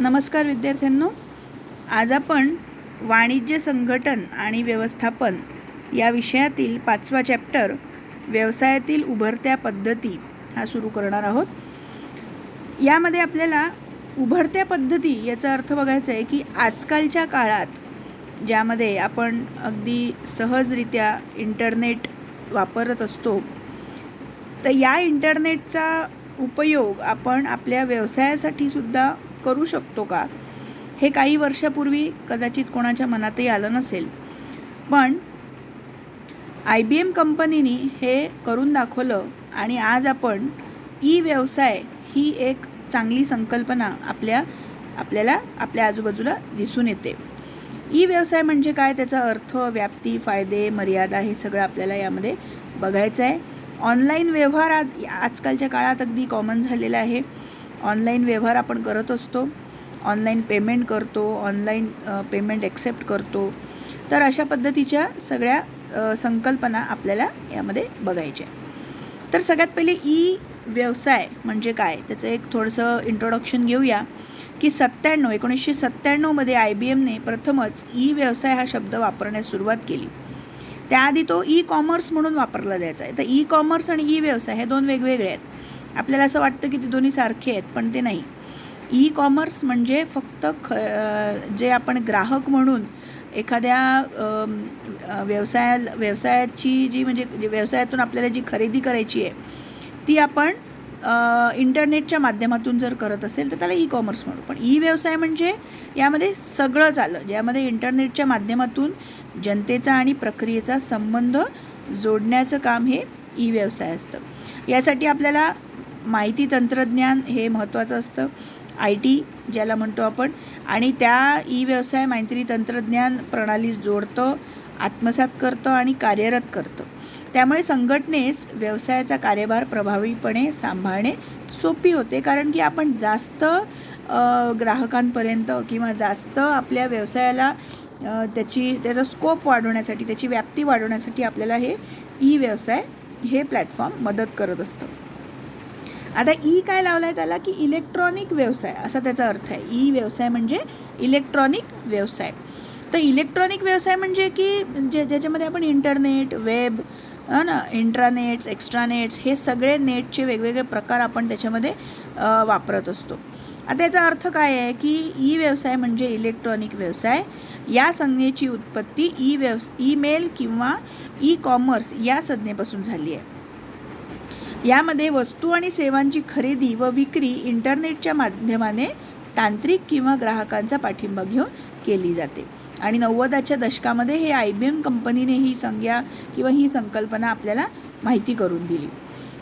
नमस्कार विद्यार्थ्यांनो, आज आपण वाणिज्य संघटन आणि व्यवस्थापन या विषयातील 5वा चॅप्टर व्यवसायातील उभरत्या पद्धती हा सुरू करणार आहोत. यामध्ये आपल्याला उभरत्या पद्धती याचा अर्थ बघायचा आहे की आजकालच्या काळात ज्यामध्ये आपण अगदी सहजरित्या इंटरनेट वापरत असतो, तर या इंटरनेटचा उपयोग आपण आपल्या व्यवसायासाठी सुद्धा करू शकतो का, हे काही वर्षापूर्वी कदाचित कोणाच्या मनातही आलं नसेल. पण IBM कंपनीने हे करून दाखवलं आणि आज आपण ई व्यवसाय ही एक चांगली संकल्पना आपल्याला आपल्या आजूबाजूला दिसून येते. ई व्यवसाय म्हणजे काय, त्याचा अर्थ, व्याप्ती, फायदे, मर्यादा हे सगळं आपल्याला यामध्ये बघायचं आहे. ऑनलाईन व्यवहार आजकालच्या काळात अगदी कॉमन झालेला आहे. ऑनलाईन व्यवहार आपण करत असतो, ऑनलाईन पेमेंट करतो, ऑनलाईन पेमेंट ॲक्सेप्ट करतो. तर अशा पद्धतीच्या सगळ्या संकल्पना आपल्याला यामध्ये बघायच्या. तर सगळ्यात पहिले ई व्यवसाय म्हणजे काय त्याचं एक थोडंसं इंट्रोडक्शन घेऊया की 1997मध्ये IBMने प्रथमच ई व्यवसाय हा शब्द वापरण्यास सुरुवात केली. त्याआधी तो ई कॉमर्स म्हणून वापरला जायचा आहे. तर ई कॉमर्स आणि ई व्यवसाय हे दोन वेगवेगळे आहेत. आपल्याला असं वाटतं की ते दोन्ही सारखे आहेत, पण ते नाही. ई कॉमर्स म्हणजे फक्त जे आपण ग्राहक म्हणून एखाद्या व्यवसायाची जी म्हणजे व्यवसायातून आपल्याला जी खरेदी करायची आहे ती आपण इंटरनेटच्या माध्यमातून जर करत असेल तर त्याला ई कॉमर्स म्हणू. पण ई व्यवसाय म्हणजे यामध्ये सगळंच आलं, ज्यामध्ये इंटरनेटच्या माध्यमातून जनतेचा आणि प्रक्रियेचा संबंध जोडण्याचं काम हे ई व्यवसाय असतं. यासाठी आपल्याला माहिती तंत्रज्ञान हे महत्त्वाचं असतं, IT ज्याला म्हणतो आपण, आणि त्या ई व्यवसाय माहिती तंत्रज्ञान प्रणाली जोडतं, आत्मसात करतं आणि कार्यरत करतं. त्यामुळे संघटनेस व्यवसायाचा कार्यभार प्रभावीपणे सांभाळणे सोपी होते, कारण की आपण जास्त ग्राहकांपर्यंत किंवा जास्त आपल्या व्यवसायाला त्याचा स्कोप वाढवण्यासाठी, त्याची व्याप्ती वाढवण्यासाठी आपल्याला हे ई व्यवसाय हे प्लॅटफॉर्म मदत करत असतं. आता ई काय लावला आहे त्याला की इलेक्ट्रॉनिक व्यवसाय असा त्याचा अर्थ आहे. ई व्यवसाय म्हणजे इलेक्ट्रॉनिक व्यवसाय. तर इलेक्ट्रॉनिक व्यवसाय म्हणजे की ज्याच्यामध्ये आपण इंटरनेट, वेब इंट्रानेट्स, एक्स्ट्रानेट्स हे सगळे नेटचे वेगवेगळे प्रकार आपण त्याच्यामध्ये वापरत असतो. आता याचा अर्थ काय आहे की ई व्यवसाय म्हणजे इलेक्ट्रॉनिक व्यवसाय. या संज्ञेची उत्पत्ती ईमेल किंवा ई कॉमर्स या संज्ञेपासून झाली आहे. यामध्ये वस्तू आणि सेवांची खरेदी व विक्री इंटरनेटच्या माध्यमाने तांत्रिक किंवा ग्राहकांचा पाठिंबा घेऊन केली जाते. आणि 90च्या दशकामध्ये हे IBM कंपनीने ही संज्ञा किंवा ही संकल्पना आपल्याला माहिती करून दिली.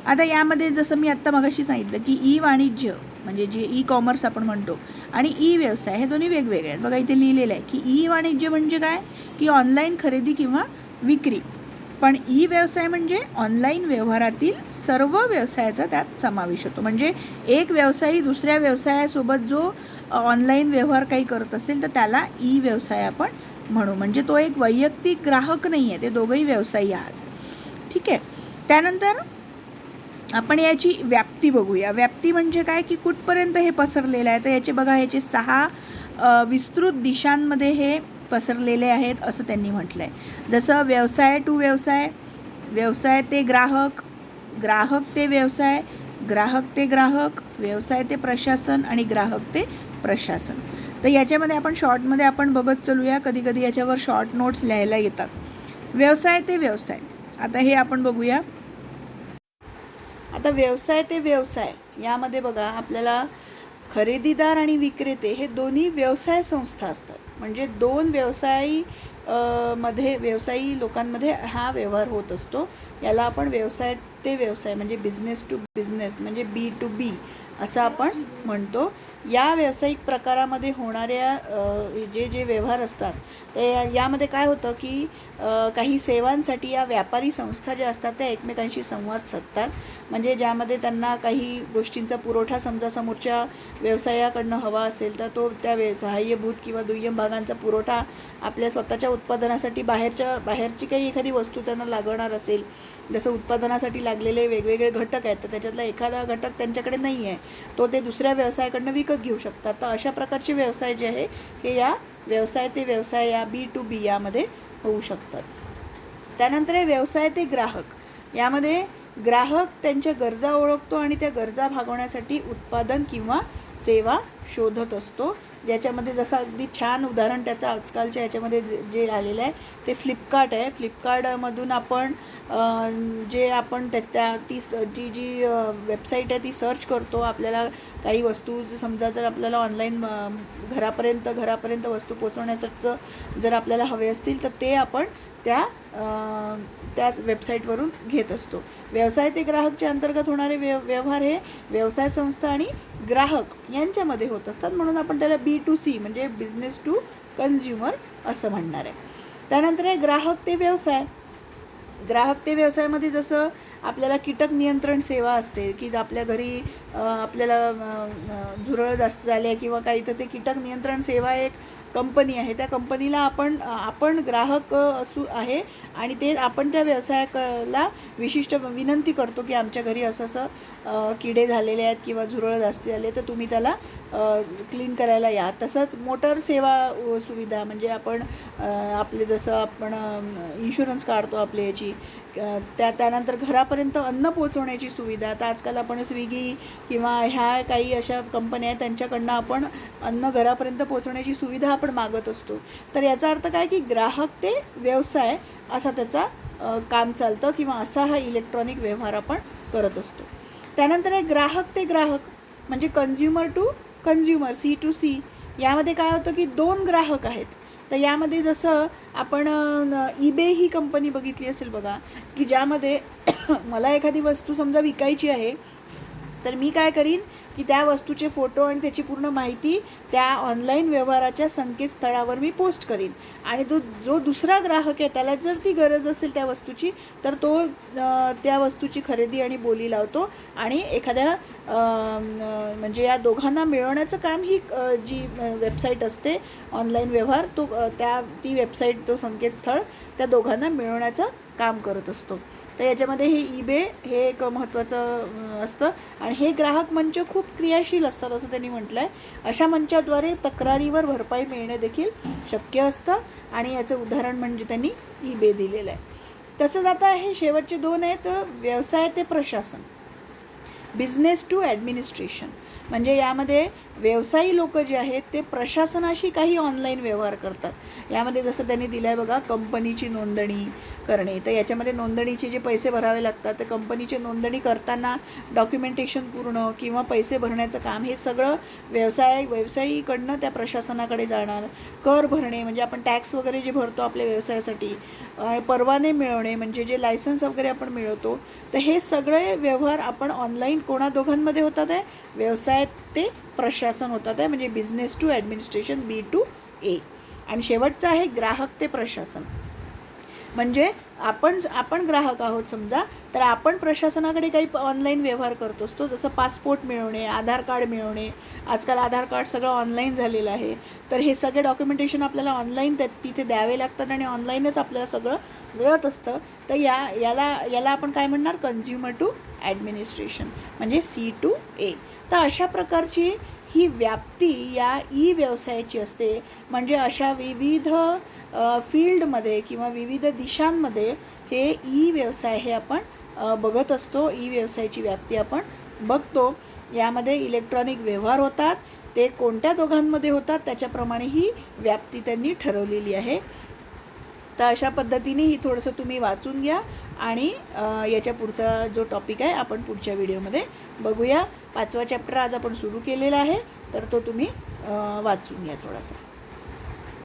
आता यामध्ये जसं मी आत्ता मगाशी सांगितलं की ई वाणिज्य म्हणजे जे ई कॉमर्स आपण म्हणतो आणि ई व्यवसाय हे दोन्ही वेगवेगळे आहेत. बघा इथे लिहिलेलं आहे की ई वाणिज्य म्हणजे काय की ऑनलाईन खरेदी किंवा विक्री, पण ई व्यवसाय म्हणजे ऑनलाईन व्यवहारातील सर्व व्यवसायाचा त्यात समावेश होतो. म्हणजे एक व्यवसायी दुसऱ्या व्यवसायासोबत जो ऑनलाईन व्यवहार काही करत असेल तर त्याला ई व्यवसाय आपण म्हणू. म्हणजे तो एक वैयक्तिक ग्राहक नाही आहे, ते दोघंही व्यवसायी आहात. ठीक आहे. त्यानंतर आपण याची व्याप्ती बघूया. व्याप्ती म्हणजे काय की कुठपर्यंत हे पसरलेलं आहे. तर याचे बघा, ह्याचे 6 विस्तृत दिशांमध्ये हे पसरलेले आहेत असं त्यांनी म्हटलं आहे. जसं व्यवसाय टू व्यवसाय, व्यवसाय ते ग्राहक, ग्राहक ते व्यवसाय, ग्राहक ते ग्राहक, व्यवसाय ते प्रशासन आणि ग्राहक ते प्रशासन. तर याच्यामध्ये आपण शॉर्टमध्ये आपण बघत चलूया. कधी कधी याच्यावर शॉर्ट नोट्स लिहायला येतात. व्यवसाय ते व्यवसाय, आता हे आपण बघूया. आता व्यवसाय ते व्यवसाय यामध्ये बघा, आपल्याला खरेदीदार आणि विक्रेते हे दोन्ही व्यवसाय संस्था असतात. म्हणजे दोन व्यवसायी लोकांमध्ये हा व्यवहार होत असतो. याला आपण व्यवसाय ते व्यवसाय म्हणजे बिझनेस टू बिझनेस म्हणजे B2B असं आपण म्हणतो. या व्यावसायिक प्रकारामध्ये होणाऱ्या जे व्यवहार असतात ते यामध्ये काय होतं की काही सेवांसाठी या व्यापारी संस्था ज्या असतात त्या एकमेकांशी संवाद साधतात. म्हणजे ज्यामध्ये त्यांना काही गोष्टींचा पुरवठा समजा समोरच्या व्यवसायाकडनं हवा असेल तर तो त्या सहाय्यभूत किंवा दुय्यम भागांचा पुरवठा आपल्या स्वतःच्या उत्पादनासाठी बाहेरची काही एखादी वस्तू त्यांना लागणार असेल, जसं उत्पादनासाठी लागलेले वेगवेगळे घटक आहेत तर त्याच्यातला एखादा घटक त्यांच्याकडे नाही आहे, तो ते दुसऱ्या व्यवसायाकडनं विकत मदत घेऊ शकतात. तर अशा प्रकारचे व्यवसाय जे आहे हे या व्यवसाय ते व्यवसाय या B2B यामध्ये होऊ शकतात. त्यानंतर आहे व्यवसाय ते ग्राहक. यामध्ये ग्राहक त्यांच्या गरजा ओळखतो आणि त्या गरजा भागवण्यासाठी उत्पादन किंवा सेवा शोधत असतो. ज्याच्यामध्ये जसं अगदी छान उदाहरण त्याचं आजकालच्या याच्यामध्ये जे आलेलं आहे ते फ्लिपकार्ट आहे. फ्लिपकार्टमधून आपण जे आपण जी वेबसाईट आहे ती सर्च करतो. आपल्याला काही वस्तू समजा जर आपल्याला ऑनलाईन घरापर्यंत वस्तू पोचवण्यासाठी जर आपल्याला हवे असतील तर ते आपण त्याच वेबसाईटवरून घेत असतो. व्यवसाय ते ग्राहकच्या अंतर्गत होणारे व्यवहार हे व्यवसाय संस्था आणि ग्राहक यांच्यामध्ये होत असतात. म्हणून आपण त्याला B2C म्हणजे बिझनेस टू कन्झ्युमर असं म्हणणार आहे. त्यानंतर आहे ग्राहक ते व्यवसाय. ग्राहक ते व्यवसायामध्ये जसं आपल्याला कीटक नियंत्रण सेवा असते की आपल्या घरी आपल्याला झुरळ जास्त झाले किंवा काही, तर ते कीटक नियंत्रण सेवा एक कंपनी आहे. त्या कंपनीला आपण ग्राहक आहे आणि ते आपण त्या व्यवसायाला विशिष्ट विनंती करतो की आमच्या घरी असं किडे झालेले आहेत किंवा झुरळ जास्त झाले तर तुम्ही त्याला क्लीन करायला या. तसंच मोटर सेवा सुविधा म्हणजे आपण आपले जसं आपण इन्शुरन्स काढतो आपल्या याची, त्यानंतर घरापर्यंत अन्न पोचवण्याची सुविधा. तर आजकाल आपण स्विगी किंवा ह्या काही अशा कंपन्या आहेत त्यांच्याकडनं आपण अन्न घरापर्यंत पोचवण्याची सुविधा आपण मागत असतो. तर याचा अर्थ काय की ग्राहक ते व्यवसाय असा त्याचा काम चालतं किंवा असा हा इलेक्ट्रॉनिक व्यवहार आपण करत असतो. त्यानंतर आहे ग्राहक ते ग्राहक म्हणजे कन्झ्युमर टू कन्झ्युमर C2C. यामध्ये काय होतं की 2 ग्राहक आहेत. तर यामध्ये जसं आपण eBay ही कंपनी बघितली असेल बघा की ज्यामध्ये मला एखादी वस्तू समजा विकायची आहे तर मी काय करीन की त्या वस्तूचे फोटो आणि त्याची पूर्ण माहिती त्या ऑनलाईन व्यवहाराच्या संकेतस्थळावर मी पोस्ट करीन आणि जो दुसरा ग्राहक आहे त्याला जर ती गरज असेल त्या वस्तूची तर तो त्या वस्तूची खरेदी आणि बोली लावतो आणि एखाद्या म्हणजे या दोघांना मिळवण्याचं काम ही जी वेबसाईट असते ऑनलाईन व्यवहार ती वेबसाईट तो संकेतस्थळ त्या दोघांना मिळवण्याचं काम करत असतो. तर याच्यामध्ये हे eBay हे एक महत्त्वाचं असतं आणि हे ग्राहक मंच खूप क्रियाशील असतात असं त्यांनी म्हटलं आहे. अशा मंचाद्वारे तक्रारीवर भरपाई मिळणे देखील शक्य असतं आणि याचं उदाहरण म्हणजे त्यांनी eBay दिलेलं आहे. तसंच आता हे शेवटचे 2 आहेत व्यवसाय ते प्रशासन, बिझनेस टू ॲडमिनिस्ट्रेशन. म्हणजे यामध्ये व्यवसायी लोक जे आहेत ते प्रशासनाशी काही ऑनलाईन व्यवहार करतात. यामध्ये जसं त्यांनी दिलं आहे बघा कंपनीची नोंदणी करणे. तर याच्यामध्ये नोंदणीचे जे पैसे भरावे लागतात ते कंपनीची नोंदणी करताना डॉक्युमेंटेशन पूर्ण किंवा पैसे भरण्याचं काम हे सगळं व्यवसायीकडनं त्या प्रशासनाकडे जाणार. कर भरणे म्हणजे आपण टॅक्स वगैरे जे भरतो आपल्या व्यवसायासाठी, परवाने मिळवणे म्हणजे जे लायसन्स वगैरे आपण मिळवतो, तर हे सगळे व्यवहार आपण ऑनलाईन दोघांमध्ये होतात आहे व्यवसाय ते प्रशासन होतात आहे म्हणजे बिझनेस टू ॲडमिनिस्ट्रेशन B2A. आणि शेवटचं आहे ग्राहक ते प्रशासन म्हणजे आपण ग्राहक आहोत समजा तर आपण प्रशासनाकडे काही ऑनलाईन व्यवहार करत असतो. जसं पासपोर्ट मिळवणे, आधार कार्ड मिळवणे. आजकाल आधार कार्ड सगळं ऑनलाईन झालेलं आहे. तर हे सगळे डॉक्युमेंटेशन आपल्याला ऑनलाईन तिथे द्यावे लागतात आणि ऑनलाईनच आपल्याला सगळं मिळत असतं. तर याला आपण काय म्हणणार कन्झ्युमर टू ॲडमिनिस्ट्रेशन म्हणजे C2A. तर अशा प्रकारची ही व्याप्ती या व्यवसायाची असते. म्हणजे अशा विविध फील्डमध्ये किंवा विविध दिशांमध्ये हे व्यवसाय हे आपण बघत असतो. व्यवसायाची व्याप्ती आपण बघतो. यामध्ये इलेक्ट्रॉनिक व्यवहार होतात. ते कोणत्या दोघांमध्ये होतात त्याच्याप्रमाणे ही व्याप्ती त्यांनी ठरवलेली आहे. तर अशा पद्धतीने ही थोडंसं तुम्ही वाचून घ्या आणि याच्या पुढचा जो टॉपिक आहे आपण पुढच्या व्हिडिओमध्ये बघूया. 5वा चॅप्टर आज आपण सुरू केलेला आहे तर तो तुम्ही वाचून घ्या थोडासा.